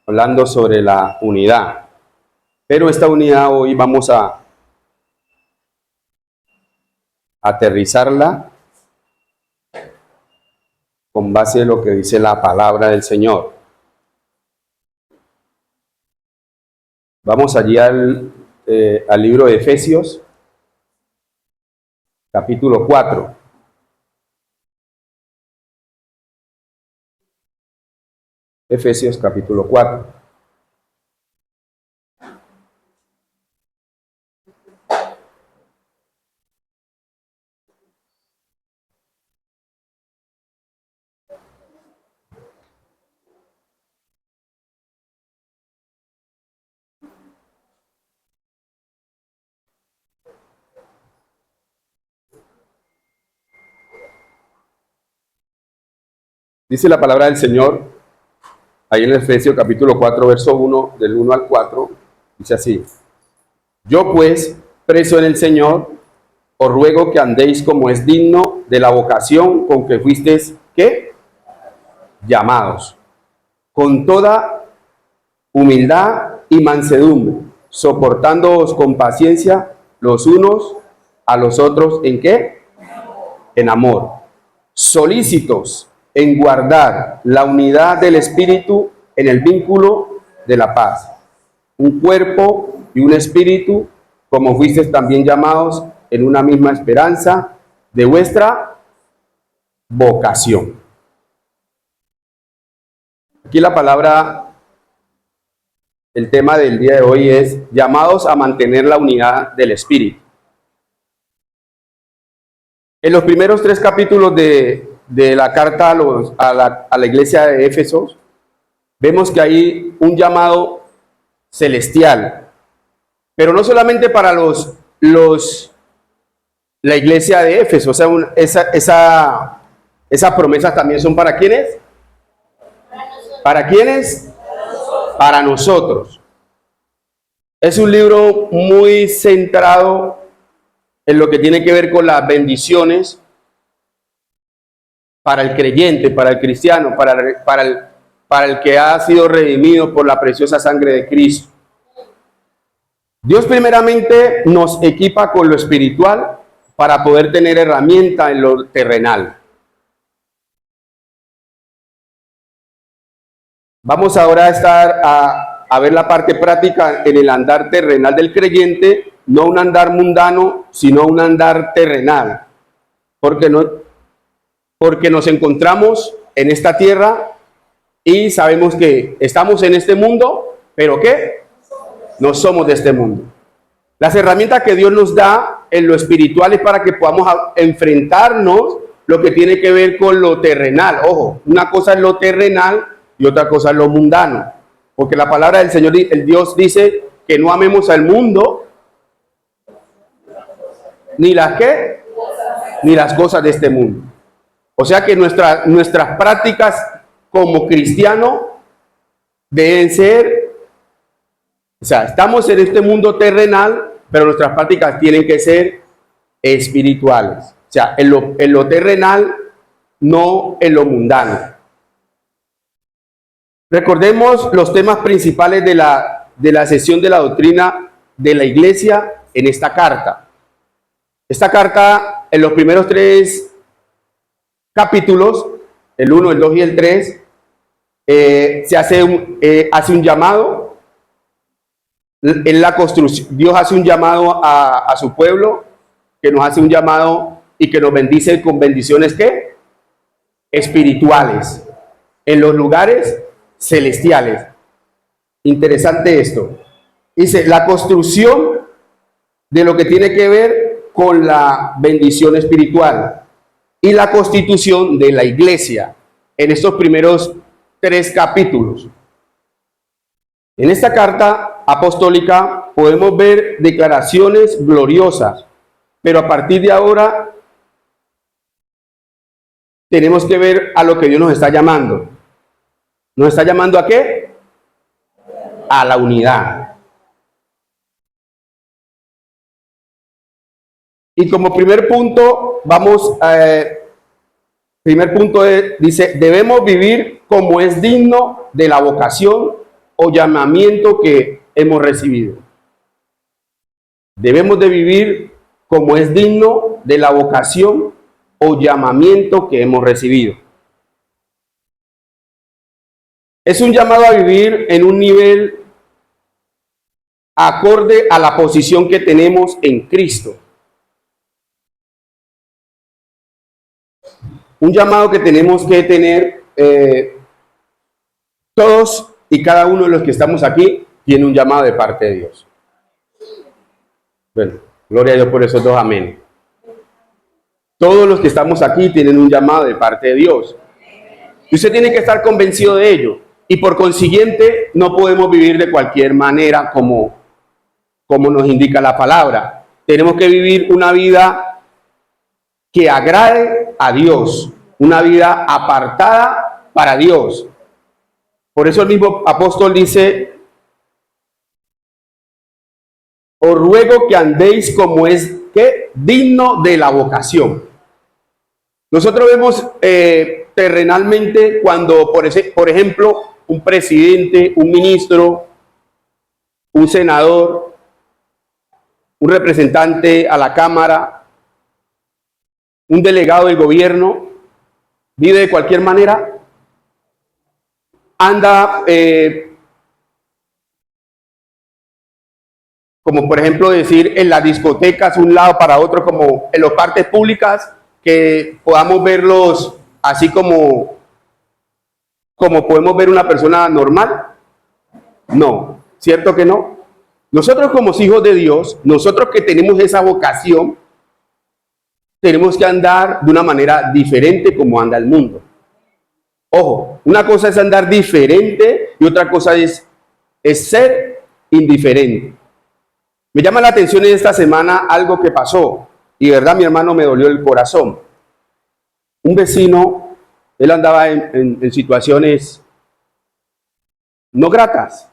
hablando sobre la unidad. Pero esta unidad hoy vamos a aterrizarla con base en lo que dice la palabra del Señor. Vamos allí al libro de Efesios, capítulo 4. Efesios, capítulo 4. Dice la palabra del Señor, ahí en Efesios capítulo 4, verso 1, del 1 al 4, dice así: Yo pues, preso en el Señor, os ruego que andéis como es digno de la vocación con que fuisteis, ¿qué? Llamados, con toda humildad y mansedumbre, soportándoos con paciencia los unos a los otros, ¿en qué? En amor, solícitos en guardar la unidad del Espíritu en el vínculo de la paz. Un cuerpo y un espíritu, como fuisteis también llamados en una misma esperanza de vuestra vocación. Aquí la palabra, el tema del día de hoy es llamados a mantener la unidad del Espíritu. En los primeros 3 capítulos de la carta a la iglesia de Éfeso, vemos que hay un llamado celestial, pero no solamente para la iglesia de Éfeso, o sea, esas promesas también son ¿para quiénes? ¿Para quiénes? Para nosotros. Es un libro muy centrado en lo que tiene que ver con las bendiciones para el creyente, para el cristiano, para el que ha sido redimido por la preciosa sangre de Cristo. Dios primeramente nos equipa con lo espiritual para poder tener herramienta en lo terrenal. Vamos ahora a ver la parte práctica en el andar terrenal del creyente, no un andar mundano, sino un andar terrenal. Porque nos encontramos en esta tierra y sabemos que estamos en este mundo, pero ¿qué? No somos de este mundo. Las herramientas que Dios nos da en lo espiritual es para que podamos enfrentarnos lo que tiene que ver con lo terrenal. Ojo, una cosa es lo terrenal y otra cosa es lo mundano. Porque la palabra del Señor, el Dios dice que no amemos al mundo, ni las ¿qué? Ni las cosas de este mundo. O sea que nuestras prácticas como cristianos deben ser, o sea, estamos en este mundo terrenal, pero nuestras prácticas tienen que ser espirituales. O sea, en lo terrenal, no en lo mundano. Recordemos los temas principales de la sesión de la doctrina de la iglesia en esta carta. Esta carta, en los primeros 3 capítulos, el 1, el 2 y el 3, se hace un llamado en la construcción. Dios hace un llamado a su pueblo, que nos hace un llamado y que nos bendice con bendiciones ¿qué? Espirituales, en los lugares celestiales. Interesante esto. Dice, la construcción de lo que tiene que ver con la bendición espiritual y la constitución de la iglesia en estos primeros 3 capítulos. En esta carta apostólica podemos ver declaraciones gloriosas, pero a partir de ahora tenemos que ver a lo que Dios nos está llamando. ¿Nos está llamando a qué? A la unidad. Y como primer punto, dice, debemos vivir como es digno de la vocación o llamamiento que hemos recibido. Debemos de vivir como es digno de la vocación o llamamiento que hemos recibido. Es un llamado a vivir en un nivel acorde a la posición que tenemos en Cristo. Un llamado que tenemos que tener todos y cada uno de los que estamos aquí tiene un llamado de parte de Dios. Bueno, gloria a Dios por esos dos amén. Todos los que estamos aquí tienen un llamado de parte de Dios. Y usted tiene que estar convencido de ello. Y por consiguiente, no podemos vivir de cualquier manera como nos indica la palabra. Tenemos que vivir una vida que agrade a Dios, una vida apartada para Dios. Por eso el mismo apóstol dice: os ruego que andéis como es que digno de la vocación. Nosotros vemos terrenalmente cuando, por ejemplo, un presidente, un ministro, un senador, un representante a la Cámara, un delegado del gobierno, vive de cualquier manera, anda, como por ejemplo decir, en las discotecas, un lado para otro, como en las partes públicas, que podamos verlos así como podemos ver una persona normal. No, ¿cierto que no? Nosotros como hijos de Dios, nosotros que tenemos esa vocación, tenemos que andar de una manera diferente como anda el mundo. Ojo, una cosa es andar diferente y otra cosa es ser indiferente. Me llama la atención en esta semana algo que pasó y de verdad, mi hermano, me dolió el corazón. Un vecino, él andaba en situaciones no gratas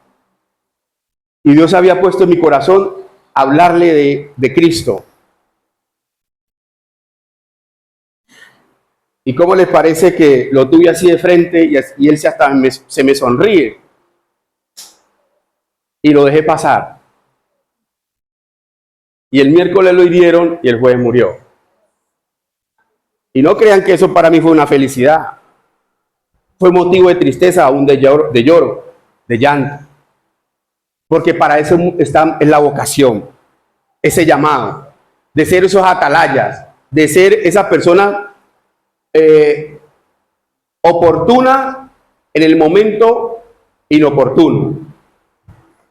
y Dios había puesto en mi corazón hablarle de Cristo. ¿Y cómo les parece que lo tuve así de frente y él se me sonríe? Y lo dejé pasar. Y el miércoles lo hirieron y el jueves murió. Y no crean que eso para mí fue una felicidad. Fue motivo de tristeza, aún de lloro, de llanto. Porque para eso está en la vocación, ese llamado, de ser esos atalayas, de ser esa persona oportuna en el momento inoportuno.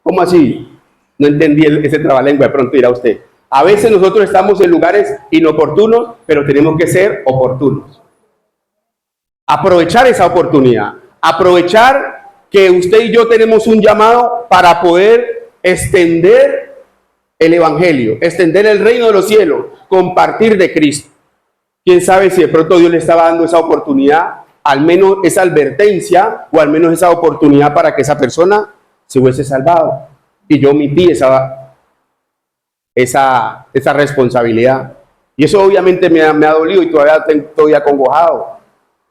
¿Cómo así? No entendí ese trabalengua, de pronto dirá usted. A veces nosotros estamos en lugares inoportunos, pero tenemos que ser oportunos. Aprovechar esa oportunidad, aprovechar que usted y yo tenemos un llamado para poder extender el evangelio, extender el reino de los cielos, compartir de Cristo. Quién sabe si de pronto Dios le estaba dando esa oportunidad, al menos esa advertencia o al menos esa oportunidad para que esa persona se hubiese salvado. Y yo omití esa responsabilidad. Y eso obviamente me ha dolido y todavía estoy acongojado.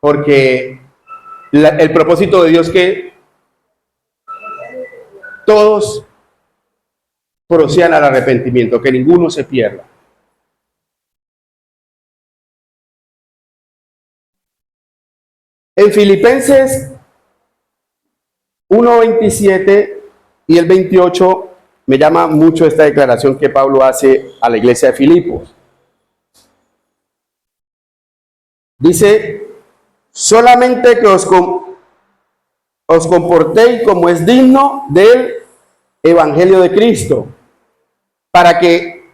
Porque el propósito de Dios es que todos procedan al arrepentimiento, que ninguno se pierda. En Filipenses 1:27 y el 28 me llama mucho esta declaración que Pablo hace a la iglesia de Filipos. Dice: solamente que os comportéis como es digno del evangelio de Cristo, para que,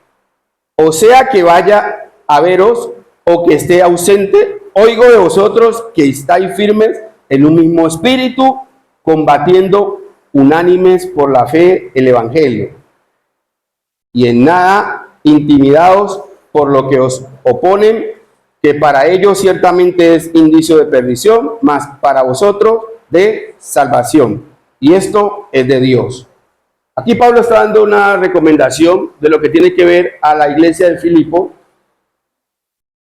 o sea que vaya a veros o que esté ausente, oigo de vosotros que estáis firmes en un mismo espíritu, combatiendo unánimes por la fe el evangelio, y en nada intimidados por lo que os oponen, que para ellos ciertamente es indicio de perdición, mas para vosotros de salvación. Y esto es de Dios. Aquí Pablo está dando una recomendación de lo que tiene que ver a la iglesia de Filipo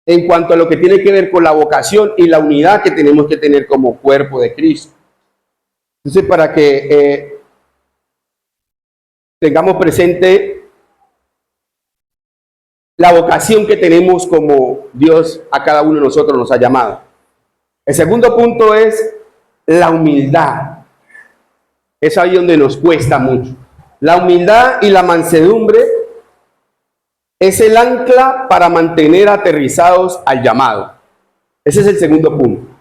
en cuanto a lo que tiene que ver con la vocación y la unidad que tenemos que tener como cuerpo de Cristo. Entonces, para que tengamos presente la vocación que tenemos como Dios a cada uno de nosotros nos ha llamado. El segundo punto es la humildad. Es ahí donde nos cuesta mucho. La humildad y la mansedumbre es el ancla para mantener aterrizados al llamado. Ese es el segundo punto.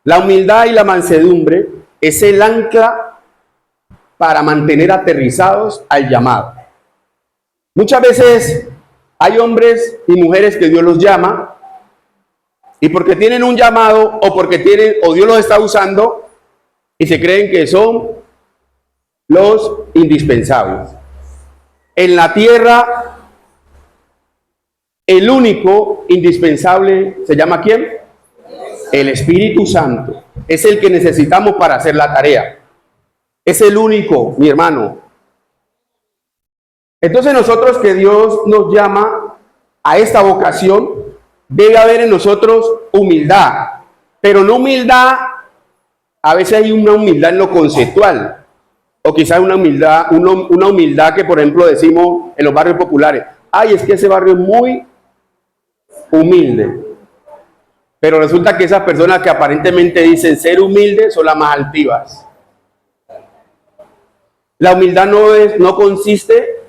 La humildad y la mansedumbre es el ancla para mantener aterrizados al llamado. Muchas veces hay hombres y mujeres que Dios los llama y porque tienen un llamado o Dios los está usando y se creen que son los indispensables. En la tierra, el único indispensable se llama ¿quién? El Espíritu Santo. Es el que necesitamos para hacer la tarea. Es el único, mi hermano. Entonces nosotros que Dios nos llama a esta vocación, debe haber en nosotros humildad. Pero no humildad, a veces hay una humildad en lo conceptual. O quizás una humildad que, por ejemplo, decimos en los barrios populares. Ay, es que ese barrio es muy humilde. Pero resulta que esas personas que aparentemente dicen ser humildes son las más altivas. La humildad no consiste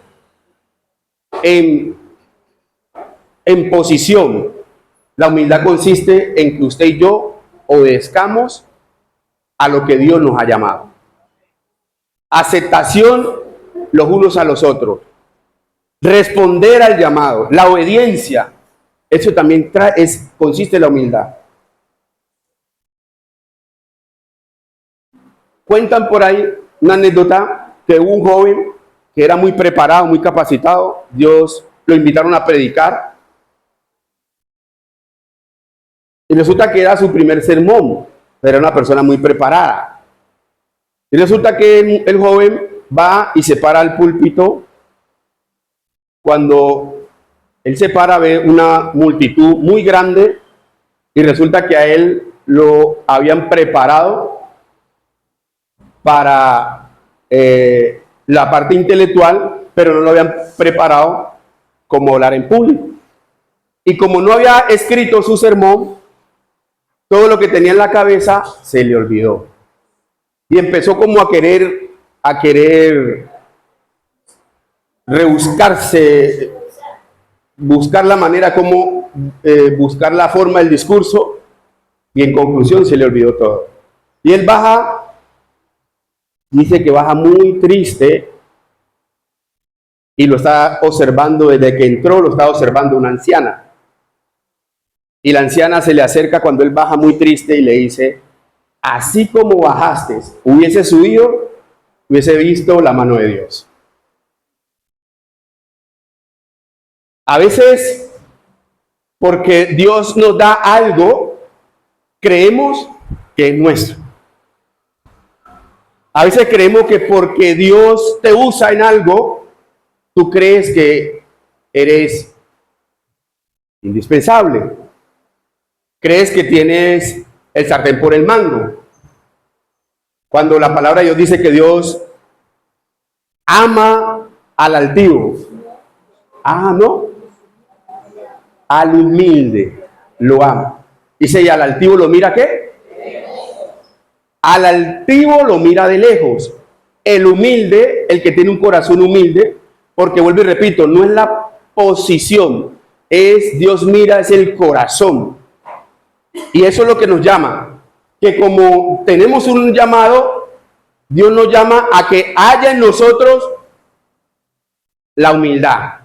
en posición. La humildad consiste en que usted y yo obedezcamos a lo que Dios nos ha llamado. Aceptación los unos a los otros. Responder al llamado. La obediencia. Eso también consiste en la humildad. Cuentan por ahí una anécdota que hubo un joven que era muy preparado, muy capacitado. Dios lo invitaron a predicar. Y resulta que era su primer sermón. Era una persona muy preparada. Y resulta que el joven va y se para al púlpito. Cuando él se para, ve una multitud muy grande y resulta que a él lo habían preparado para la parte intelectual, pero no lo habían preparado como hablar en público. Y como no había escrito su sermón, todo lo que tenía en la cabeza se le olvidó. Y empezó como a querer rebuscarse, buscar la manera como buscar la forma del discurso, y en conclusión se le olvidó todo. Y él baja, dice que baja muy triste, y lo está observando desde que entró, lo está observando una anciana. Y la anciana se le acerca cuando él baja muy triste y le dice: así como bajaste, hubiese subido, hubiese visto la mano de Dios. A veces, porque Dios nos da algo, creemos que es nuestro. A veces creemos que porque Dios te usa en algo, tú crees que eres indispensable. Crees que tienes el sartén por el mango. Cuando la palabra de Dios dice que Dios ama al altivo. Ah, no. Al humilde lo ama. Dice, ¿y al altivo lo mira qué? Al altivo lo mira de lejos. El humilde, el que tiene un corazón humilde, porque vuelvo y repito, no es la posición, es Dios mira, es el corazón. Y eso es lo que nos llama, que como tenemos un llamado, Dios nos llama a que haya en nosotros la humildad.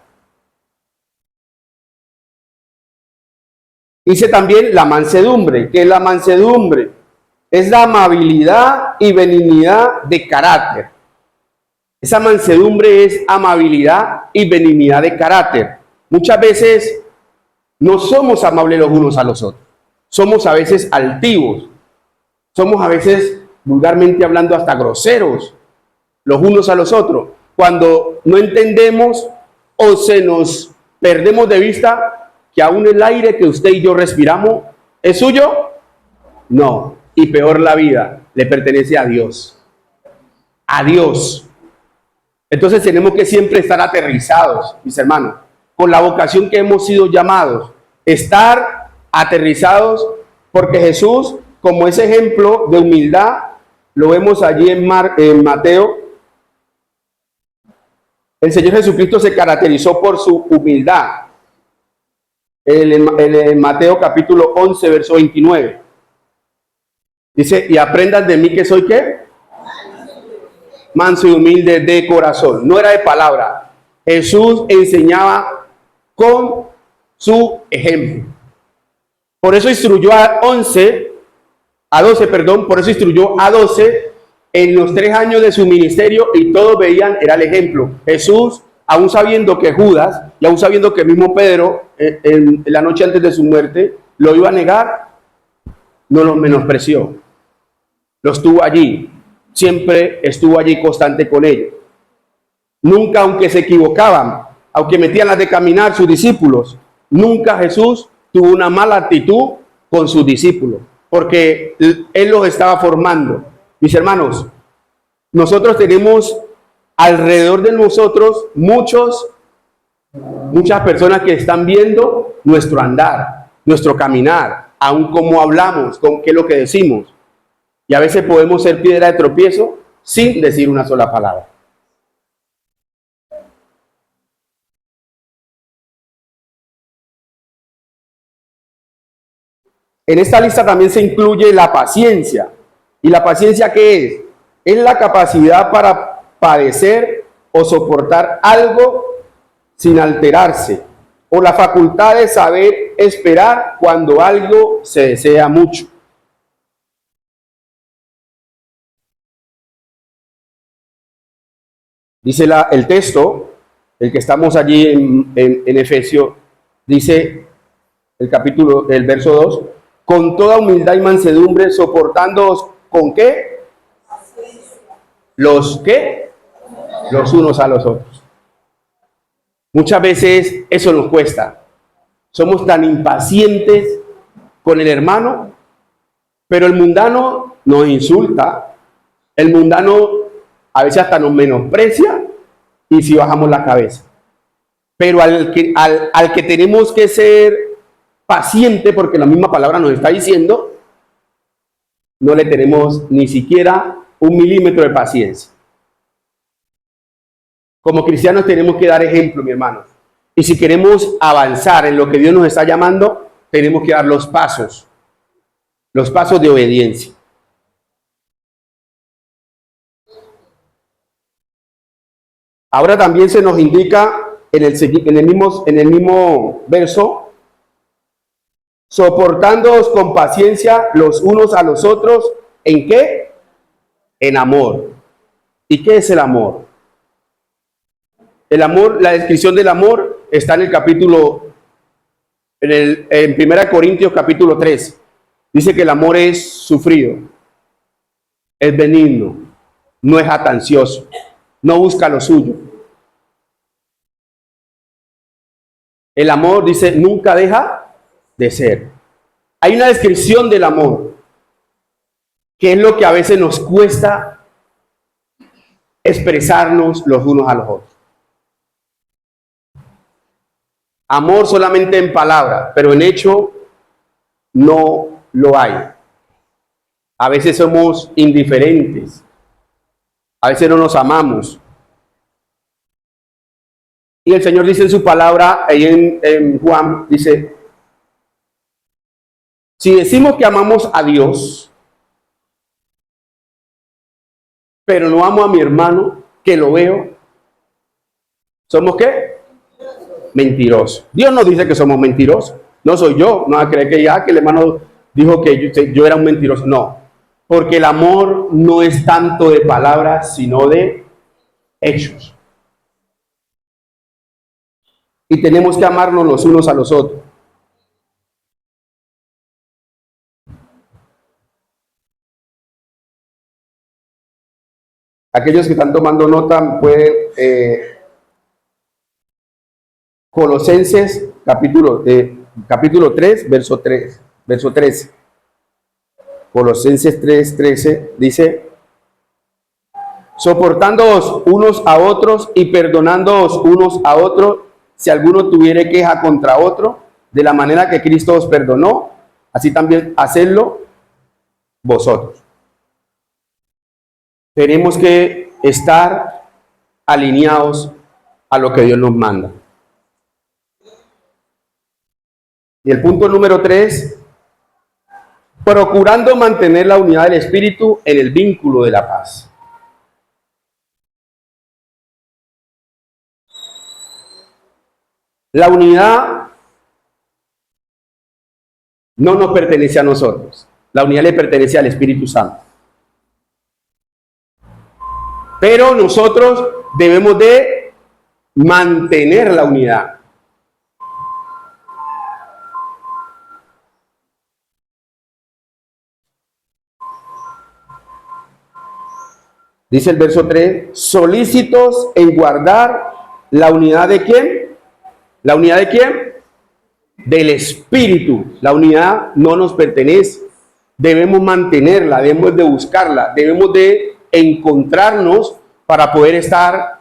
Dice también la mansedumbre, que la mansedumbre es la amabilidad y benignidad de carácter. Esa mansedumbre es amabilidad y benignidad de carácter. Muchas veces no somos amables los unos a los otros. Somos a veces altivos. Somos a veces, vulgarmente hablando, hasta groseros los unos a los otros. Cuando no entendemos o se nos perdemos de vista que aún el aire que usted y yo respiramos es suyo. No. Y peor, la vida le pertenece a Dios. A Dios. Entonces tenemos que siempre estar aterrizados, mis hermanos, con la vocación que hemos sido llamados. Estar aterrizados porque Jesús, como ese ejemplo de humildad, lo vemos allí en Mateo. El Señor Jesucristo se caracterizó por su humildad. En Mateo capítulo 11, verso 29. Dice, y aprendan de mí que soy ¿qué? Manso y humilde de corazón. No era de palabra. Jesús enseñaba con su ejemplo. Por eso instruyó a 12, por eso instruyó a 12 en los 3 años de su ministerio y todos veían, era el ejemplo. Jesús, aún sabiendo que Judas y aún sabiendo que el mismo Pedro en la noche antes de su muerte lo iba a negar, no lo menospreció. Lo estuvo allí, siempre estuvo allí constante con ellos. Nunca, aunque se equivocaban, aunque metían las de caminar sus discípulos, nunca Jesús tuvo una mala actitud con sus discípulos, porque Él los estaba formando. Mis hermanos, nosotros tenemos alrededor de nosotros muchas personas que están viendo nuestro andar, nuestro caminar, aun cómo hablamos, con qué es lo que decimos. Y a veces podemos ser piedra de tropiezo sin decir una sola palabra. En esta lista también se incluye la paciencia. ¿Y la paciencia qué es? Es la capacidad para padecer o soportar algo sin alterarse, o la facultad de saber esperar cuando algo se desea mucho. Dice el texto, el que estamos allí en Efesios, dice el verso 2, con toda humildad y mansedumbre, soportándoos ¿con qué? ¿Los qué? Los unos a los otros. Muchas veces eso nos cuesta. Somos tan impacientes con el hermano, pero el mundano nos insulta, el mundano a veces hasta nos menosprecia y si bajamos la cabeza. Pero al que tenemos que ser paciente, porque la misma palabra nos está diciendo, no le tenemos ni siquiera 1 milímetro de paciencia. Como cristianos tenemos que dar ejemplo, mi hermano. Y si queremos avanzar en lo que Dios nos está llamando, tenemos que dar los pasos de obediencia. Ahora también se nos indica en el mismo verso, soportándoos con paciencia los unos a los otros, ¿en qué? En amor. ¿Y qué es el amor? El amor, la descripción del amor está en el capítulo, en 1 Corintios capítulo 3. Dice que el amor es sufrido, es benigno, no es jactancioso, no busca lo suyo. El amor, dice, nunca deja de ser. Hay una descripción del amor, que es lo que a veces nos cuesta expresarnos los unos a los otros. Amor solamente en palabra, pero en hecho no lo hay. A veces somos indiferentes, a veces no nos amamos. Y el Señor dice en su palabra, ahí en Juan, dice, si decimos que amamos a Dios, pero no amo a mi hermano, que lo veo, ¿somos qué? Mentirosos. Dios no dice que somos mentirosos. No soy yo. No va a creer que el hermano dijo que yo era un mentiroso. No. Porque el amor no es tanto de palabras, sino de hechos. Y tenemos que amarnos los unos a los otros. Aquellos que están tomando nota pueden Colosenses capítulo 3, verso 13. Colosenses 3:13 dice, soportándoos unos a otros y perdonándoos unos a otros, si alguno tuviere queja contra otro, de la manera que Cristo os perdonó, así también hacedlo vosotros. Tenemos que estar alineados a lo que Dios nos manda. Y el punto número 3, procurando mantener la unidad del Espíritu en el vínculo de la paz. La unidad no nos pertenece a nosotros. La unidad le pertenece al Espíritu Santo. Pero nosotros debemos de mantener la unidad. Dice el verso 3, solícitos en guardar la unidad de ¿quién? ¿La unidad de quién? Del Espíritu. La unidad no nos pertenece. Debemos mantenerla, debemos de buscarla, debemos de encontrarnos para poder estar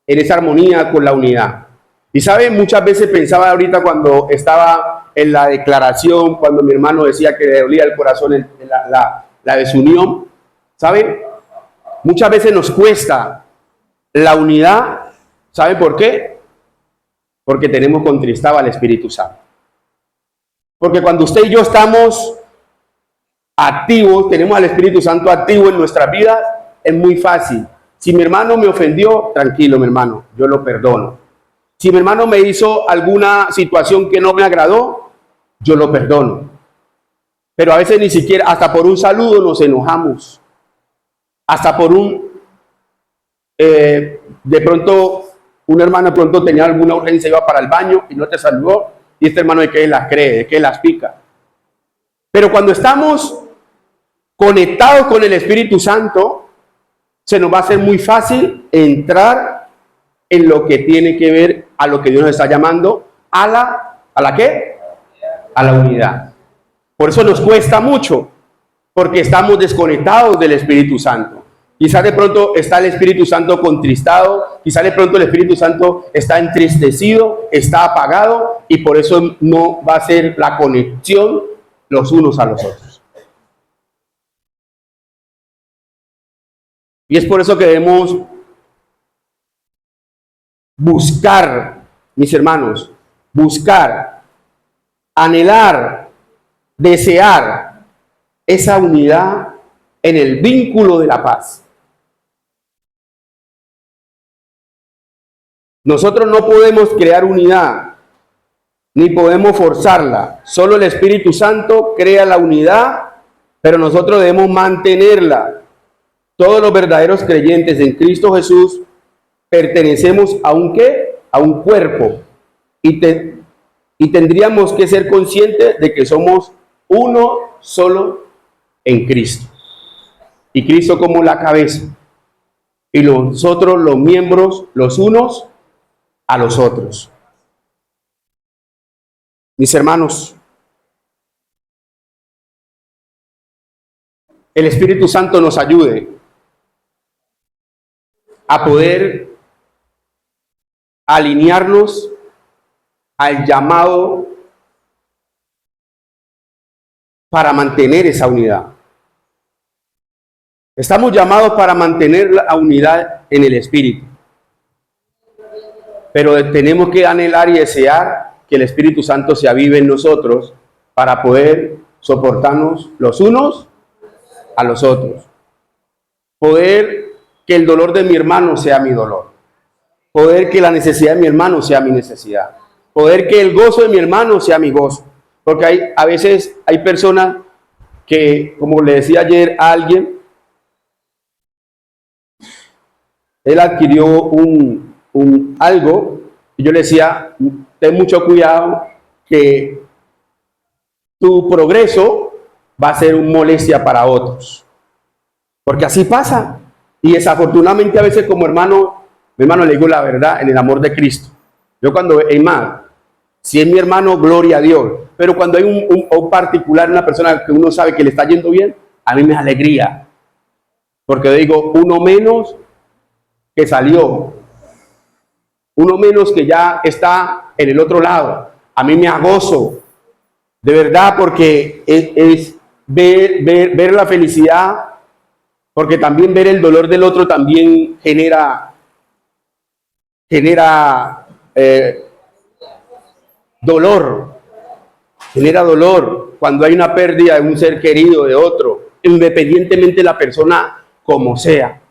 en esa armonía con la unidad. Y saben, muchas veces pensaba ahorita cuando estaba en la declaración, cuando mi hermano decía que le dolía el corazón la desunión, ¿saben? Muchas veces nos cuesta la unidad. ¿Saben por qué? Porque tenemos contristado al Espíritu Santo. Porque cuando usted y yo estamos activos, tenemos al Espíritu Santo activo en nuestra vida, es muy fácil. Si mi hermano me ofendió, tranquilo, mi hermano, yo lo perdono. Si mi hermano me hizo alguna situación que no me agradó, yo lo perdono. Pero a veces ni siquiera, hasta por un saludo nos enojamos. Hasta por de pronto, un hermano de pronto tenía alguna urgencia, iba para el baño y no te saludó, y este hermano de que las cree, de que las pica. Pero cuando estamos conectados con el Espíritu Santo, se nos va a hacer muy fácil entrar en lo que tiene que ver a lo que Dios nos está llamando, ¿a la qué? A la unidad. Por eso nos cuesta mucho, porque estamos desconectados del Espíritu Santo. Quizás de pronto está el Espíritu Santo contristado, quizás de pronto el Espíritu Santo está entristecido, está apagado, y por eso no va a ser la conexión los unos a los otros. Y es por eso que debemos buscar, mis hermanos, buscar, anhelar, desear esa unidad en el vínculo de la paz. Nosotros no podemos crear unidad, ni podemos forzarla. Solo el Espíritu Santo crea la unidad, pero nosotros debemos mantenerla. Todos los verdaderos creyentes en Cristo Jesús pertenecemos a un ¿qué? A un cuerpo. Y tendríamos que ser conscientes de que somos uno solo en Cristo. Y Cristo como la cabeza. Y nosotros los miembros los unos a los otros. Mis hermanos, el Espíritu Santo nos ayude a poder alinearnos al llamado para mantener esa unidad. Estamos llamados para mantener la unidad en el Espíritu. Pero tenemos que anhelar y desear que el Espíritu Santo se avive en nosotros para poder soportarnos los unos a los otros. Poder que el dolor de mi hermano sea mi dolor. Poder que la necesidad de mi hermano sea mi necesidad. Poder que el gozo de mi hermano sea mi gozo. Porque a veces hay personas que, como le decía ayer a alguien, él adquirió algo, y yo le decía, ten mucho cuidado que tu progreso va a ser una molestia para otros. Porque así pasa. Y desafortunadamente a veces como hermano, mi hermano le digo la verdad en el amor de Cristo. Yo cuando, si es mi hermano, gloria a Dios. Pero cuando hay un particular, una persona que uno sabe que le está yendo bien, a mí me da alegría. Porque digo, uno menos que salió, uno menos que ya está en el otro lado. A mí me agozo, de verdad, porque es ver la felicidad, porque también ver el dolor del otro también genera dolor, genera dolor cuando hay una pérdida de un ser querido, de otro, independientemente de la persona como sea.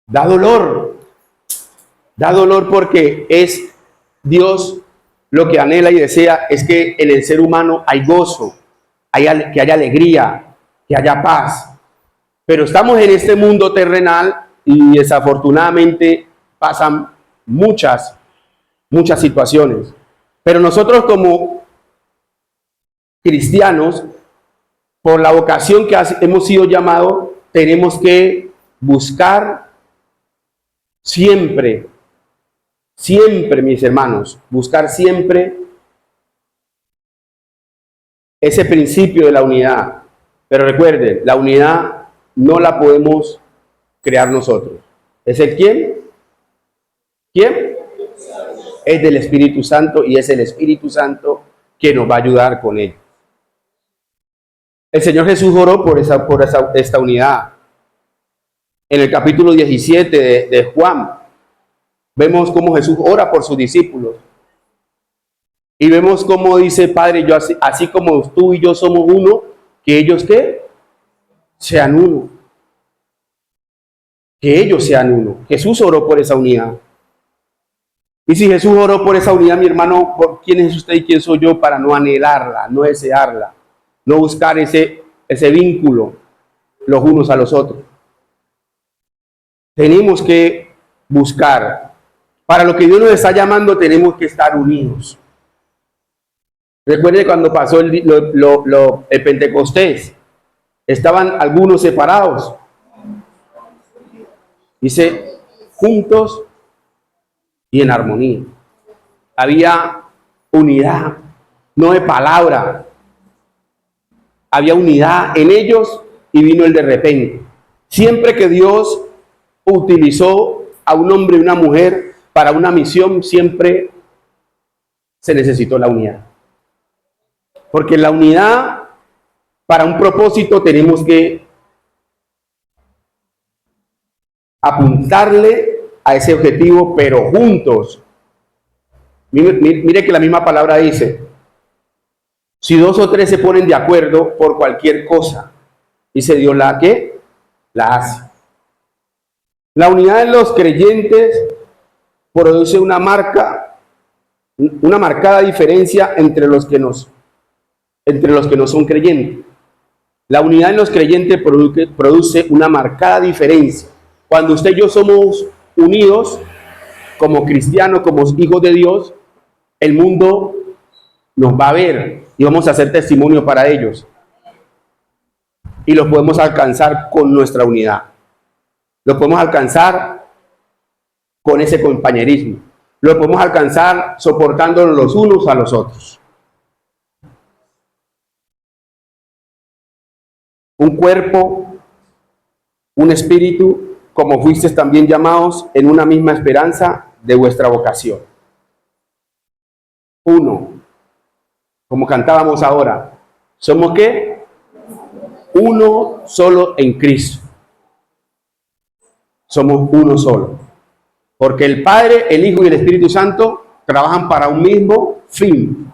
Da dolor porque es Dios lo que anhela y desea es que en el ser humano hay gozo, que haya alegría, que haya paz. Pero estamos en este mundo terrenal y desafortunadamente pasan muchas situaciones. Pero nosotros como cristianos, por la vocación que hemos sido llamados, tenemos que buscar siempre, mis hermanos, buscar siempre ese principio de la unidad. Pero recuerden, la unidad no la podemos crear nosotros. ¿Es el quién? ¿Quién? Es del Espíritu Santo y es el Espíritu Santo que nos va a ayudar con ello. El Señor Jesús oró por esta unidad. En el capítulo 17 de Juan, vemos cómo Jesús ora por sus discípulos. Y vemos cómo dice, Padre, yo así como tú y yo somos uno, que ellos ¿qué? Sean uno. Que ellos sean uno. Jesús oró por esa unidad. Y si Jesús oró por esa unidad, mi hermano, ¿quién es usted y quién soy yo para no anhelarla, no desearla, no buscar ese vínculo los unos a los otros? Tenemos que buscar. Para lo que Dios nos está llamando, tenemos que estar unidos. Recuerde cuando pasó el Pentecostés, estaban algunos separados. Dice, juntos y en armonía. Había unidad, no de palabra. Había unidad en ellos y vino el de repente. Siempre que Dios utilizó a un hombre y una mujer para una misión, siempre se necesitó la unidad. Porque la unidad, para un propósito, tenemos que apuntarle a ese objetivo, pero juntos. Mire que la misma palabra dice, si dos o tres se ponen de acuerdo por cualquier cosa, dice Dios, ¿la qué? La hace. La unidad de los creyentes produce una marcada diferencia entre los que no son creyentes. La unidad en los creyentes produce una marcada diferencia. Cuando usted y yo somos unidos como cristianos, como hijos de Dios, el mundo nos va a ver y vamos a hacer testimonio para ellos. Y los podemos alcanzar con nuestra unidad. Lo podemos alcanzar con ese compañerismo. Lo podemos alcanzar soportándonos los unos a los otros. Un cuerpo, un espíritu, como fuisteis también llamados en una misma esperanza de vuestra vocación. Uno, como cantábamos ahora, ¿somos qué? Uno solo en Cristo. Somos uno solo. Porque el Padre, el Hijo y el Espíritu Santo trabajan para un mismo fin.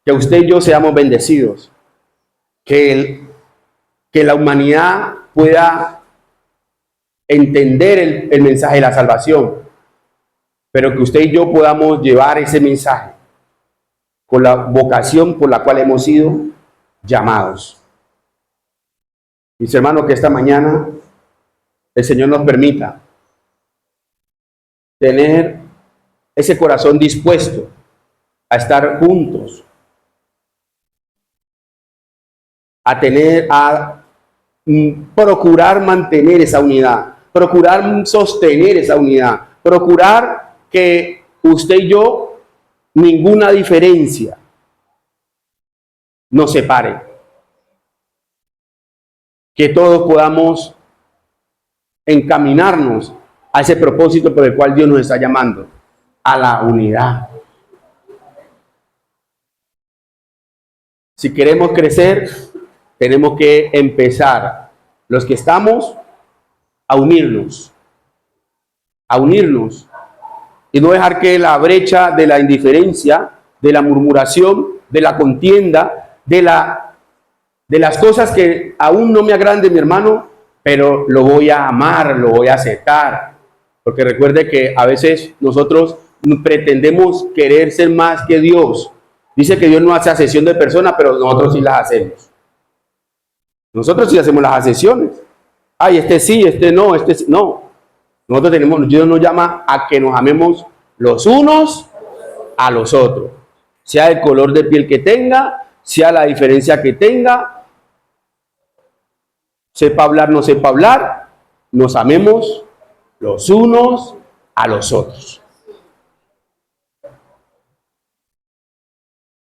Que usted y yo seamos bendecidos. Que la humanidad pueda entender el mensaje de la salvación. Pero que usted y yo podamos llevar ese mensaje con la vocación por la cual hemos sido llamados. Mis hermanos, que esta mañana el Señor nos permita tener ese corazón dispuesto a estar juntos, a procurar mantener esa unidad, procurar sostener esa unidad, procurar que usted y yo, ninguna diferencia nos separe. que todos podamos encaminarnos a ese propósito por el cual Dios nos está llamando, a la unidad. Si queremos crecer, tenemos que empezar, los que estamos, a unirnos y no dejar que la brecha de la indiferencia, de la murmuración, de la contienda, de las cosas que aún no me agradan de mi hermano, pero lo voy a amar, lo voy a aceptar. Porque recuerde que a veces nosotros pretendemos querer ser más que Dios. Dice que Dios no hace asesión de personas, pero nosotros sí las hacemos. Nosotros sí hacemos las asesiones. Ay, este sí, este no, este sí. No. Nosotros tenemos, Dios nos llama a que nos amemos los unos a los otros. Sea el color de piel que tenga, sea la diferencia que tenga, sepa hablar, no sepa hablar, nos amemos los unos a los otros.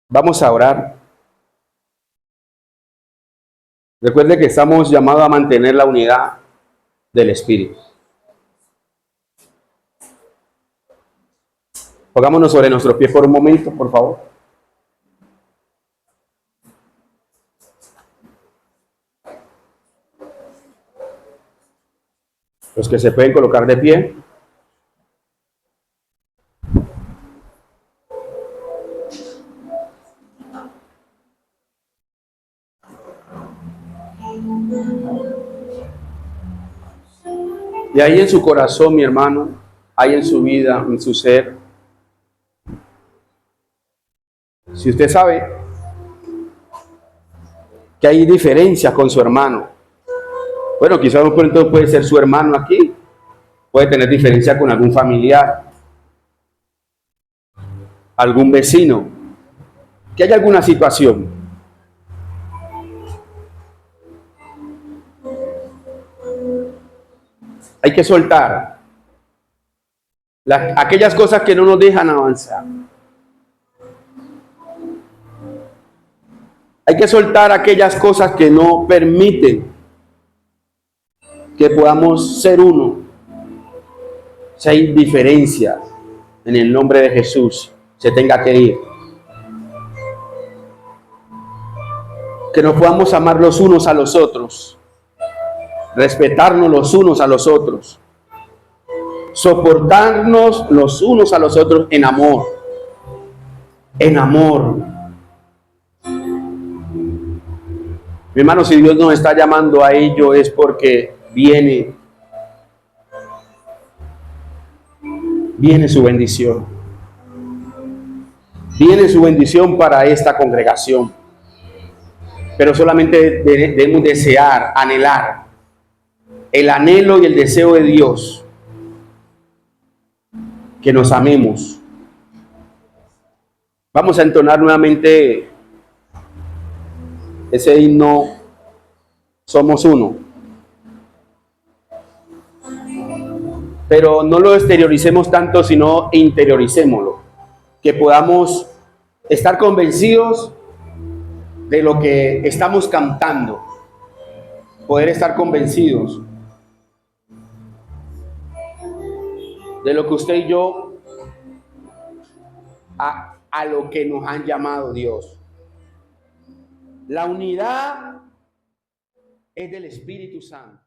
Vamos a orar. Recuerde que estamos llamados a mantener la unidad del Espíritu. Pongámonos sobre nuestros pies por un momento, por favor. Los que se pueden colocar de pie. Y ahí en su corazón, mi hermano, ahí en su vida, en su ser, si usted sabe que hay diferencias con su hermano, bueno, quizás un pronto puede ser su hermano aquí, puede tener diferencia con algún familiar, algún vecino, que haya alguna situación. Hay que soltar aquellas cosas que no nos dejan avanzar. Hay que soltar aquellas cosas que no permiten que podamos ser uno. Si hay diferencia, en el nombre de Jesús, se tenga que ir. Que nos podamos amar los unos a los otros, respetarnos los unos a los otros, soportarnos los unos a los otros en amor. En amor. Mi hermano, si Dios nos está llamando a ello es porque viene su bendición. Viene su bendición para esta congregación. Pero solamente debemos desear, anhelar el anhelo y el deseo de Dios, que nos amemos. Vamos a entonar nuevamente ese himno, Somos Uno. Pero no lo exterioricemos tanto, sino interioricémoslo. Que podamos estar convencidos de lo que estamos cantando. Poder estar convencidos de lo que usted y yo, a lo que nos han llamado Dios. La unidad es del Espíritu Santo.